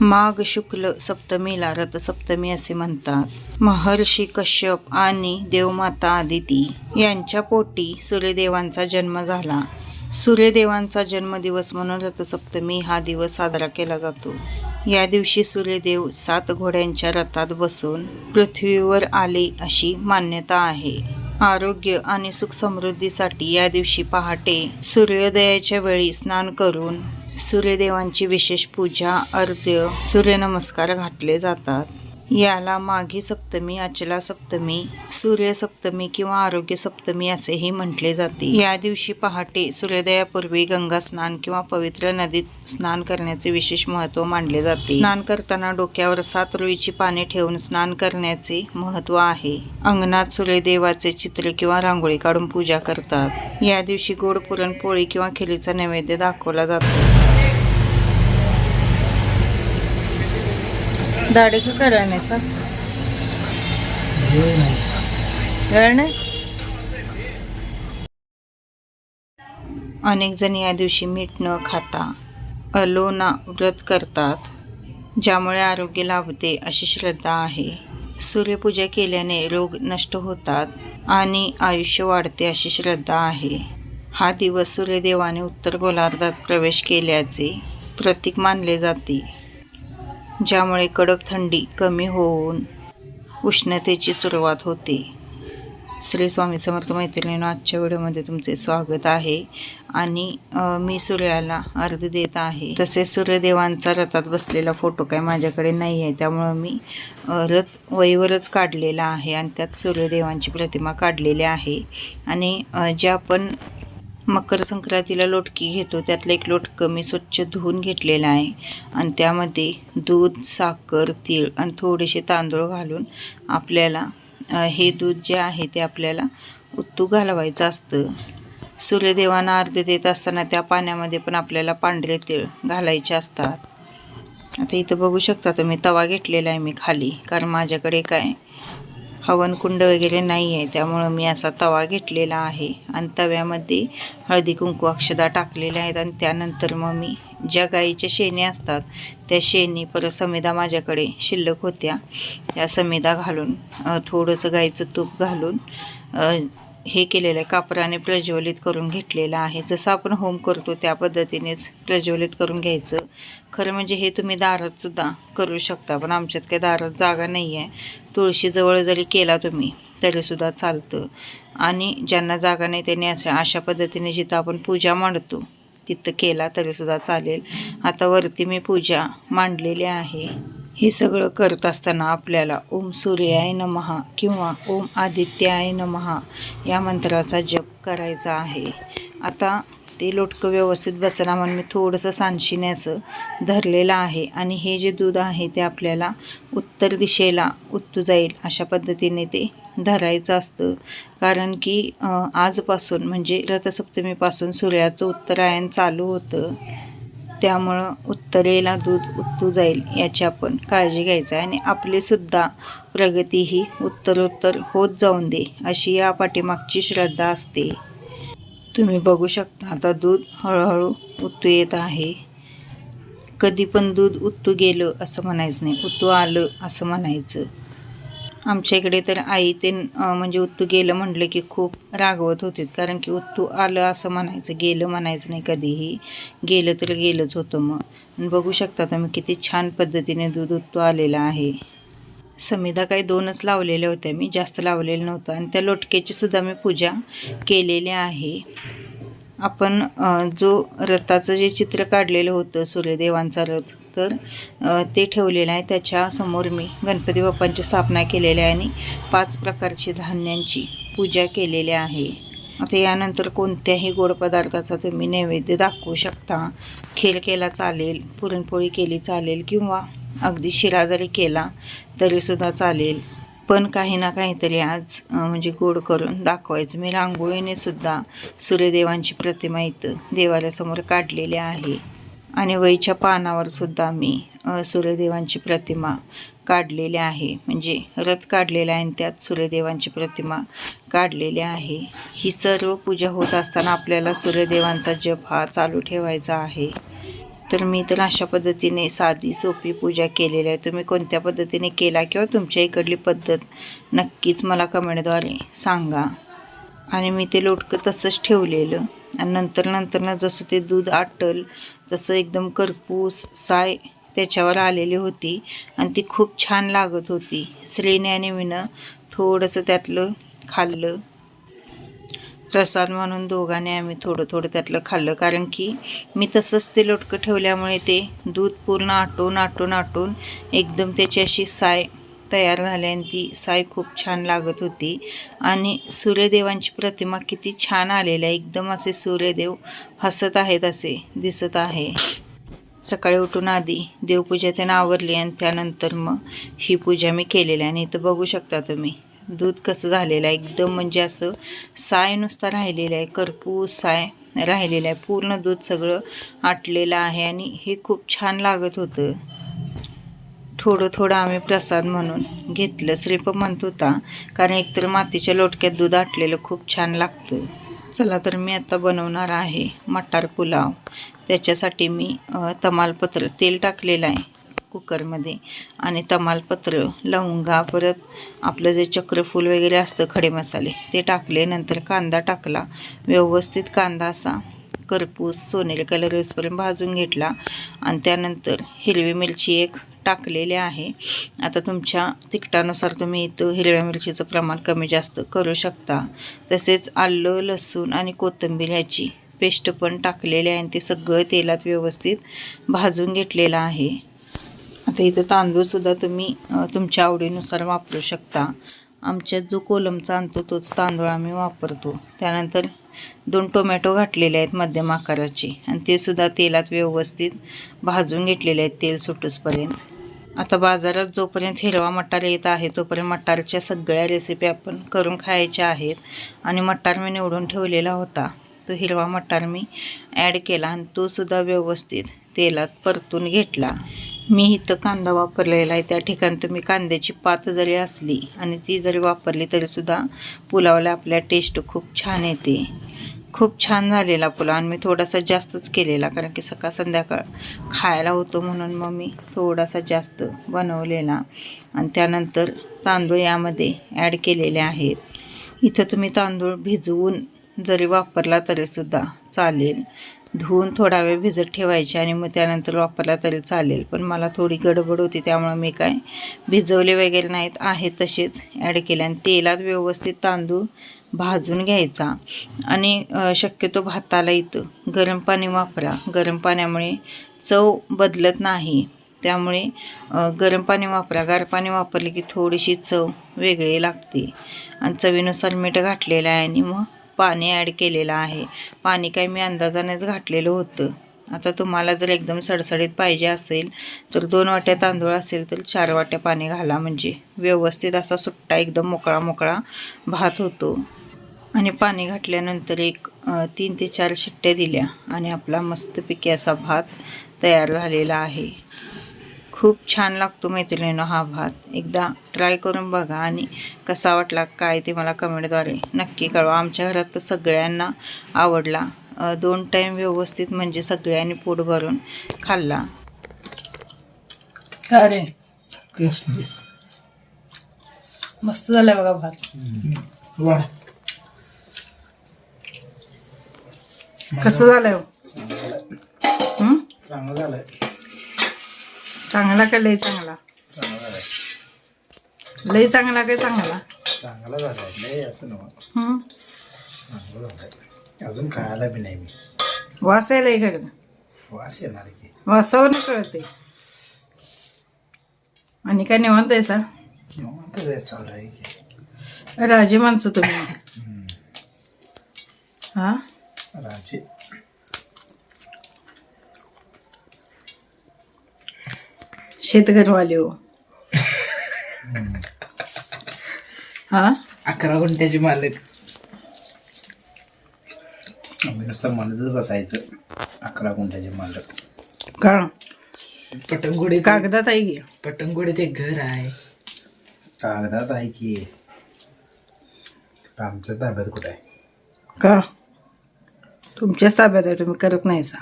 माघ शुक्ल सप्तमीला रथसप्तमी असे म्हणतात. महर्षी कश्यप आणि देवमाता आदिती यांच्या पोटी सूर्यदेवांचा जन्म झाला. सूर्यदेवांचा जन्मदिवस म्हणून रथसप्तमी हा दिवस साजरा केला जातो. या दिवशी सूर्यदेव 7 घोड्यांच्या रथात बसून पृथ्वीवर आले अशी मान्यता आहे. आरोग्य आणि सुख समृद्धीसाठी या दिवशी पहाटे सूर्योदयाच्या वेळी स्नान करून सूर्यदेवांची विशेष पूजा, अर्घ्य, सूर्यनमस्कार घातले जातात. याला माघी सप्तमी, अचला सप्तमी, सूर्य सप्तमी किंवा आरोग्य सप्तमी असेही म्हटले जाते. या दिवशी पहाटे सूर्योदयापूर्वी गंगा स्नान किंवा पवित्र नदीत स्नान करण्याचे विशेष महत्त्व मानले जाते. स्नान करताना डोक्यावर 7 रुईची पाने ठेवून स्नान करण्याचे महत्त्व आहे. अंगणात सूर्यदेवाचे चित्र किंवा रांगोळी काढून पूजा करतात. या दिवशी गोड पुरणपोळी किंवा खिरीचा नैवेद्य दाखवला जातो. दाढी का करायचा अनेक जण या दिवशी मीठ न खाता अलोना व्रत करतात, ज्यामुळे आरोग्य लाभते अशी श्रद्धा आहे. सूर्यपूजा केल्याने रोग नष्ट होतात आणि आयुष्य वाढते अशी श्रद्धा आहे. हा दिवस सूर्यदेवाने उत्तर गोलार्धात प्रवेश केल्याचे प्रतीक मानले जाते, ज्यामुळे कडक थंडी कमी होऊन उष्णतेची सुरुवात होते. श्री स्वामी समर्थ मैत्रिणींनो, आजच्या व्हिडिओमध्ये तुमचे स्वागत आहे. आणि मी सूर्याला अर्घ्य देत आहे. तसेच सूर्यदेवांचा रथात बसलेला फोटो काय माझ्याकडे नाही आहे, त्यामुळं मी रथ वहीवरच काढलेला आहे आणि त्यात सूर्यदेवांची प्रतिमा काढलेली आहे. आणि ज्या आपण मकर संक्रांतीला लोटकी घेतो त्यातलं एक लोटकं मी स्वच्छ धुवून घेतलेलं आहे आणि त्यामध्ये दूध, साखर, तीळ आणि थोडेसे तांदूळ घालून आपल्याला हे दूध जे आहे ते आपल्याला उतू घालवायचं असतं. सूर्यदेवांना अर्घ्य देत असताना त्या पाण्यामध्ये पण आपल्याला पांढरे तीळ घालायचे असतात. आता इथं बघू शकता तुम्ही तवा घेतलेला आहे मी खाली, कारण माझ्याकडे काय हवनकुंड वगैरे नाही आहे, त्यामुळं मी असा तवा घेतलेला आहे. आणि तव्यामध्ये हळदी कुंकू अक्षदा टाकलेल्या आहेत. आणि त्यानंतर मग मी ज्या गाईच्या शेणी असतात त्या शेणी परत समिधा माझ्याकडे शिल्लक होत्या, त्या समिधा घालून थोडंसं गाईचं तूप घालून हे केलेलं आहे, कापराने प्रज्वलित करून घेतलेलं आहे. जसं आपण होम करतो त्या पद्धतीनेच प्रज्वलित करून घ्यायचं. खरं म्हणजे हे तुम्ही दारात सुद्धा करू शकता, पण आमच्यात काही दारात जागा नाही आहे. तुळशीजवळ जरी केला तुम्ही तरीसुद्धा चालतं. आणि ज्यांना जागा नाही त्यांनी अशा पद्धतीने जिथं आपण पूजा मांडतो तिथं केला तरीसुद्धा चालेल. आता वरती मी पूजा मांडलेली आहे. हे सगळं करत असताना आपल्याला ओम सूर्याय नमः किंवा ओम आदित्याय नमः या मंत्राचा जप करायचा आहे. आता ते लोटकं व्यवस्थित बसना म्हणून मी थोडंसं सांडशीने असं धरलेलं आहे. आणि हे जे दूध आहे ते आपल्याला उत्तर दिशेला उत्तू जाईल अशा पद्धतीने ते धरायचं असतं. कारण की आजपासून म्हणजे रथसप्तमीपासून सूर्याचं उत्तरायण चालू होतं, त्यामुळं उत्तरेला दूध उत्तू जाईल याची आपण काळजी घ्यायची आहे. आणि आपलीसुद्धा प्रगती ही उत्तरोत्तर होत जाऊन दे अशी या पाठीमागची श्रद्धा असते. तुम्ही बघू शकता आता दूध हळूहळू उत्तू येत आहे. कधी पण दूध उत्तू गेलं असं म्हणायचं नाही, उत्तू आलं असं म्हणायचं. आमच्या इकडे तर आई ते म्हणजे उत्तू गेलं म्हटलं की खूप रागवत होते, कारण की उत्तू आलं असं म्हणायचं, गेलं म्हणायचं नाही कधीही. गेलं तर गेलंच होतं. मग बघू शकता तुम्ही किती छान पद्धतीने दूध उत्तू आलेलं आहे. समिधा काही 2च लावलेल्या होत्या, मी जास्त लावलेलं नव्हतं. आणि त्या लोटक्याची सुद्धा मी पूजा केलेली आहे. आपण जो रथाचं जे चित्र काढलेलं होतं सूर्यदेवांचा रथ, तर ते ठेवलेलं आहे. त्याच्यासमोर मी गणपती बाप्पांची स्थापना केलेली आहे आणि 5 प्रकारची धान्यांची पूजा केलेली आहे. आता यानंतर कोणत्याही गोड पदार्थाचा तुम्ही नैवेद्य दाखवू शकता. खीर केला चालेल, पुरणपोळी केली चालेल किंवा अगदी शिरा जरी केला तरीसुद्धा चालेल. पण काही ना काहीतरी आज म्हणजे गोड करून दाखवायचं. मी रांगोळीने सुद्धा सूर्यदेवांची प्रतिमा इथं देवाऱ्यासमोर काढलेली आहे. आणि वहीच्या पानावर सुद्धा मी सूर्यदेवांची प्रतिमा काढलेली आहे. म्हणजे रथ काढलेला आहे आणि त्यात सूर्यदेवांची प्रतिमा काढलेली आहे. ही सर्व पूजा होत असताना आपल्याला सूर्यदेवांचा जप हा चालू ठेवायचा आहे. तर मी तर अशा पद्धतीने साधी सोपी पूजा केलेली आहे. तुम्ही कोणत्या पद्धतीने केला किंवा तुमच्या इकडली पद्धत नक्कीच मला कमेंटद्वारे सांगा. आणि मी ते लोटकं तसंच ठेवलेलं आणि नंतर जसं ते दूध आटल तसं एकदम करपूस साय त्याच्यावर आलेली होती आणि ती खूप छान लागत होती. श्रीने आणि मीनं थोडंसं त्यातलं खाल्लं. प्रसाद म्हणून दोघांनी आम्ही थोडं त्यातलं खाल्लं, कारण की मी तसंच ते लोटकं ठेवल्यामुळे ते दूध पूर्ण आटून एकदम त्याची अशी साय तयार झाली आणि ती साय खूप छान लागत होती. आणि सूर्यदेवांची प्रतिमा किती छान आलेली आहे. एकदम असे सूर्यदेव हसत आहेत असे दिसत आहे. सकाळी उठून आधी देवपूजा त्यांना आवरली आणि त्यानंतर मग ही पूजा मी केलेली आहे. आणि इथं बघू शकता तुम्ही दूध कसं झालेलं आहे. एकदम म्हणजे असं साय नुसता राहिलेलं आहे, करपूस साय राहिलेलं आहे. पूर्ण दूध सगळं आटलेलं आहे आणि हे खूप छान लागत होतं. थोडं आम्ही प्रसाद म्हणून घेतलं. श्रीप म्हणत होता, कारण एकतर मातीच्या लोटक्यात दूध आटलेलं खूप छान लागतं. चला तर मी आता बनवणार आहे मटार पुलाव. त्याच्यासाठी मी तमालपत्र तेल टाकलेलं आहे कुकरमध्ये आणि तमालपत्र, लवंगा, परत आपलं जे चक्रफूल वगैरे असतं खडे मसाले ते टाकले. नंतर कांदा टाकला. व्यवस्थित कांदा असा करपूस सोनेरी कलर येईपर्यंत भाजून घेतला आणि त्यानंतर हिरवी मिरची एक टाकलेले आहे. आता तुमच्या तिखटानुसार तुम्ही इथं हिरव्या मिरचीचं प्रमाण कमी जास्त करू शकता. तसेच आलं, लसूण आणि कोथिंबीर याची पेस्ट पण टाकलेली आहे आणि ते सगळं तेलात व्यवस्थित भाजून घेतलेलं आहे. आता इथं तांदूळसुद्धा तुम्ही तुमच्या आवडीनुसार वापरू शकता. आमच्यात जो कोलमचा आणतो तोच तांदूळ आम्ही वापरतो. त्यानंतर 2 टोमॅटो घातलेले आहेत मध्यम आकाराचे आणि ते सुद्धा तेलात व्यवस्थित भाजून घेतलेले आहेत तेल सुटूसपर्यंत. आता बाजारात जोपर्यंत हिरवा मटार येत आहे तोपर्यंत मटारच्या सगळ्या रेसिपी आपण करून खायच्या आहेत. आणि मटार मी निवडून ठेवलेला होता, तो हिरवा मटार मी ॲड केला आणि तो सुद्धा व्यवस्थित तेलात परतून घेतला. मी इथं कांदा वापरलेला आहे. त्या ठिकाणी तुम्ही कांद्याची पात जरी असली आणि ती जरी वापरली तरीसुद्धा पुलावला आपल्या टेस्ट खूप छान येते. खूप छान झालेला पुलाव आणि मी थोडासा जास्तच केलेला, कारण की सकाळ संध्याकाळ खायला होतो म्हणून मग मी थोडासा जास्त बनवलेला. आणि त्यानंतर तांदूळ यामध्ये ॲड केलेले आहेत. इथं तुम्ही तांदूळ भिजवून जरी वापरला तरीसुद्धा चालेल. धुवून थोडा वेळ भिजत ठेवायचे आणि मग त्यानंतर वापरला तरी चालेल. पण मला थोडी गडबड होती त्यामुळे मी काय भिजवले वगैरे नाहीत, आहे तसेच ॲड केले. आणि तेलात व्यवस्थित तांदूळ भाजून घ्यायचा. आणि शक्यतो भाताला इथं गरम पाणी वापरा. गरम पाण्यामुळे चव बदलत नाही, त्यामुळे गरम पाणी वापरा. गार पाणी वापरले की थोडीशी चव वेगळी लागते. आणि चवीनुसार मीठ घातलेलं आहे आणि मग पाणी ॲड केलेलं आहे. पाणी काय मी अंदाजानेच घातलेलं होतं. आता तुम्हाला जर एकदम सडसडीत पाहिजे असेल तर 2 वाट्या तांदूळ असेल तर 4 वाट्या पाणी घाला, म्हणजे व्यवस्थित असा सुट्टा एकदम मोकळा भात होतो. आणि पाणी घातल्यानंतर एक 3 ते 4 शिट्ट्या दिल्या आणि आपला मस्तपैकी असा भात तयार झालेला आहे. खूप छान लागतो मैत्रिणींनो हा भात. एकदा ट्राय करून बघा आणि कसा वाटला काय ते मला कमेंटद्वारे नक्की कळवा. आमच्या घरात तर सगळ्यांना आवडला. 2 टाईम व्यवस्थित म्हणजे सगळ्यांनी पोट भरून खाल्ला. अरे मस्त झालाय बघा भात. कसं झालंय? चांगलं झालंय. चांगला का लय चांगला? लय चांगला काय चांगला? चांगला झालाय, नाही असं नव्हतं. चांगलं झालंय. अजून खायला बी नाही मी. वास यायला इकडं. वास येणार की. वासावरनं कळते. आणि काय निवांत आहे सा? निवांत चालू आहे की. राजे माणसं तुम्ही. हा राजे. शेतकरीवाले हो. हा 11 गुंठ्याचे मालक. आम्ही नुसतं म्हणतच बसायचं 11 गुंठ्याचे मालक. का पटंगुडीत कागदात आहे की? पटंगुडीत एक घर आहे. कागदात आहे की, आमच्या ताब्यात कुठं आहे? का तुमच्याच ताब्यात आहे, तुम्ही करत नाही सा.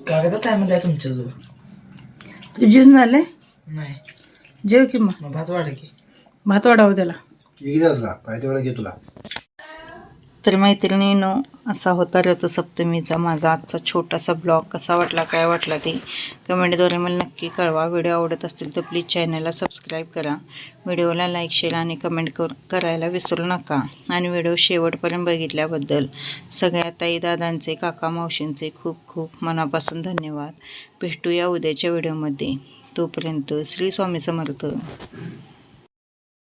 कागदात आहे म्हणलं तुमच्या जवळ. तू जेवण झाले नाही जेव की मग मग भात वाढ की. भात वाढावं त्याला. एक द्या तुला पाहिजे वेळा घे तुला. तर मैत्रिणींनो, असा होता रथसप्तमीचा माझा आजचा छोटासा ब्लॉग. कसा वाटला, काय वाटला ते कमेंटद्वारे मला नक्की कळवा. व्हिडिओ आवडत असतील तर प्लीज चॅनलला सबस्क्राईब करा. व्हिडिओला लाईक, शेअर आणि कमेंट करायला विसरू नका. आणि व्हिडिओ शेवटपर्यंत बघितल्याबद्दल सगळ्या ताई दादांचे, काका मावशींचे खूप खूप मनापासून धन्यवाद. भेटूया उद्याच्या व्हिडिओमध्ये. तोपर्यंत श्री स्वामी समर्थ.